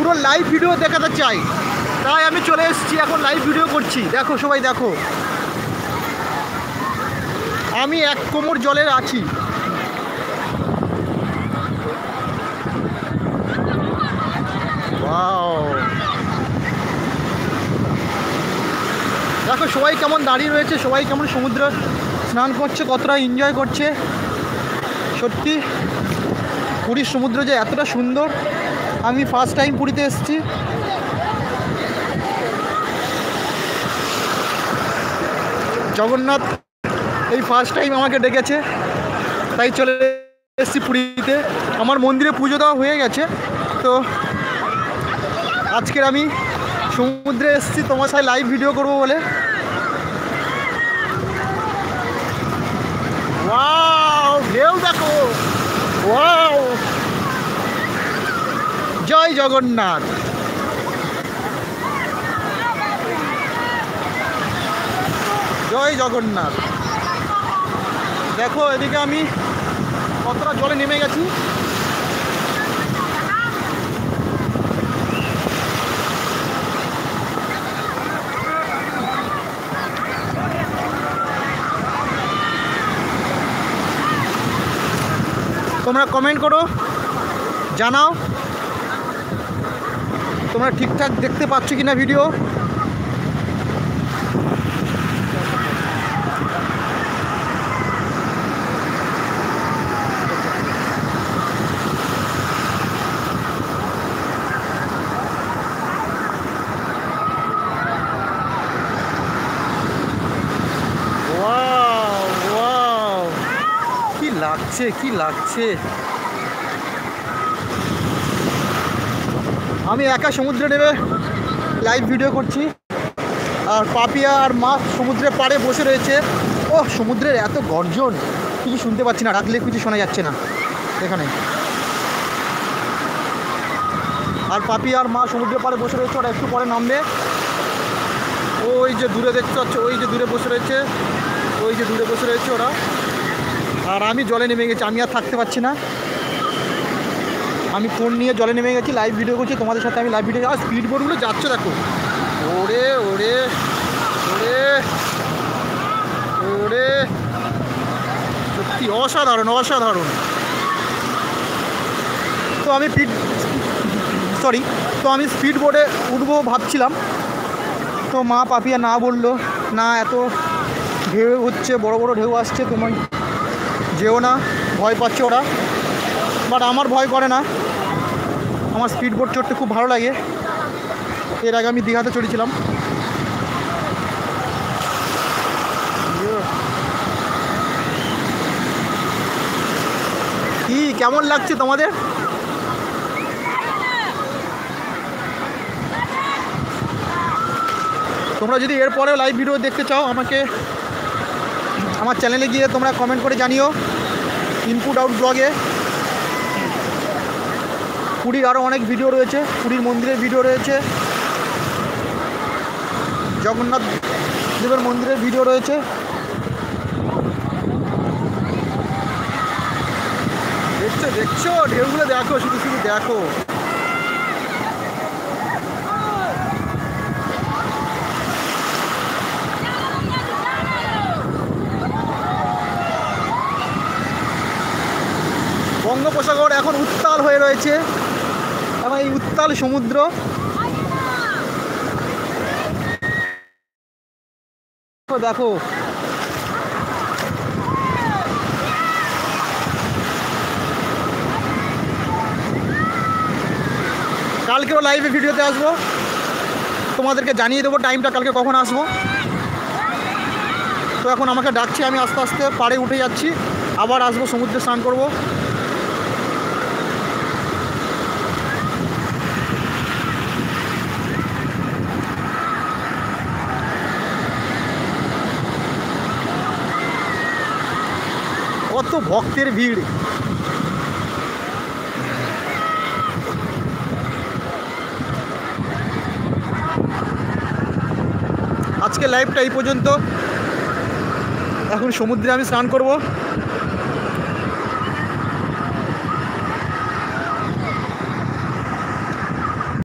পুরো live video দেখাতে চাই, তাই আমি চলে এসেছি, এখন লাইভ ভিডিও করছি। দেখো সবাই দেখো, আমি এক কোমর জলের আছি। ওয়াও, দেখো সবাই কেমন দাঁড়িয়ে রয়েছে, সবাই কেমন সমুদ্র স্নান করছে, কতটা এনজয় করছে। সত্যি পুরীর সমুদ্র যে এতটা সুন্দর, আমি ফার্স্ট টাইম পুরীতে এসেছি। জগন্নাথ এই ফার্স্ট টাইম আমাকে ডেকেছে, তাই চলে এসেছি পুরীতে। আমার মন্দিরে পুজো দেওয়া হয়ে গেছে, তো আজকের আমি সমুদ্রে এসেছি তোমার সাথে লাইভ ভিডিও করবো বলে। ওয়াও, ঢেউ দেখো, ওয়াও, জয় জগন্নাথ। জয় জগন্নাথ। দেখো এদিকে আমি কতটা জলে নেমে গেছি। তোমরা কমেন্ট করো, জানাও তোমরা ঠিকঠাক দেখতে পাচ্ছ কিনা ভিডিও। লাগছে, কি লাগছে। আমি একা সমুদ্রে নেমে লাইভ ভিডিও করছি, আর পাপিয়া আর মা সমুদ্রের পাড়ে বসে রয়েছে। ও সমুদ্রের এত গর্জন, কিছু শুনতে পাচ্ছি না, রাখলে কিছু শোনা যাচ্ছে না এখানে। আর পাপিয়া আর মা সমুদ্রের পাড়ে বসে রয়েছে, ওরা একটু পরে নামবে। ওই যে দূরে দেখতে পাচ্ছ, ওই যে দূরে বসে রয়েছে, ওই যে দূরে বসে রয়েছে ওরা। আর আমি জলে নেমে গেছি, আমি আর থাকতে পারছি না, আমি ফোন নিয়ে জলে নেমে গেছি, লাইভ ভিডিও করছি তোমাদের সাথে আমি লাইভ ভিডিও। আর স্পিড বোটগুলো যাচ্ছে দেখো, ওরে ওরে ওরে ওরে, সত্যি অসাধারণ অসাধারণ। তো আমি আমি স্পিড বোটে উঠবো ভাবছিলাম, তো মা পাপিয়া না বললো, না এত ঢেউ হচ্ছে, বড় বড় ঢেউ আসছে, তোমায় যেও না, ভয় পাচ্ছে ওরা। বাট আমার ভয় করে না, আমার স্পিড বোট চড়তে খুব ভালো লাগে। এর আগে আমি দীঘাতে চড়েছিলাম। কি কেমন লাগছে তোমাদের? তোমরা যদি এরপরেও লাইভ ভিডিও দেখতে চাও, আমাকে আমার চ্যানেলে গিয়ে তোমরা কমেন্ট করে জানিও, ইনপুট আউট ব্লগে। পুরীর আরও অনেক ভিডিও রয়েছে, পুরীর মন্দিরের ভিডিও রয়েছে, জগন্নাথ দেবের মন্দিরের ভিডিও রয়েছে। দেখছো দেখছো ঢেউগুলো দেখো, শুধু শুধু দেখো। বঙ্গোপসাগর এখন উত্তাল হয়ে রয়েছে, এবং এই উত্তাল সমুদ্র দেখো। কালকেও লাইভে ভিডিওতে আসবো, তোমাদেরকে জানিয়ে দেবো টাইমটা কালকে কখন আসবো। তো এখন আমাকে ডাকছে, আমি আস্তে আস্তে পাড়ে উঠে যাচ্ছি, আবার আসবো, সমুদ্রে স্নান করবো। কত ভক্তের ভিড়। আজকে লাইভটা এই পর্যন্ত। এখন সমুদ্রে আমি স্নান করব।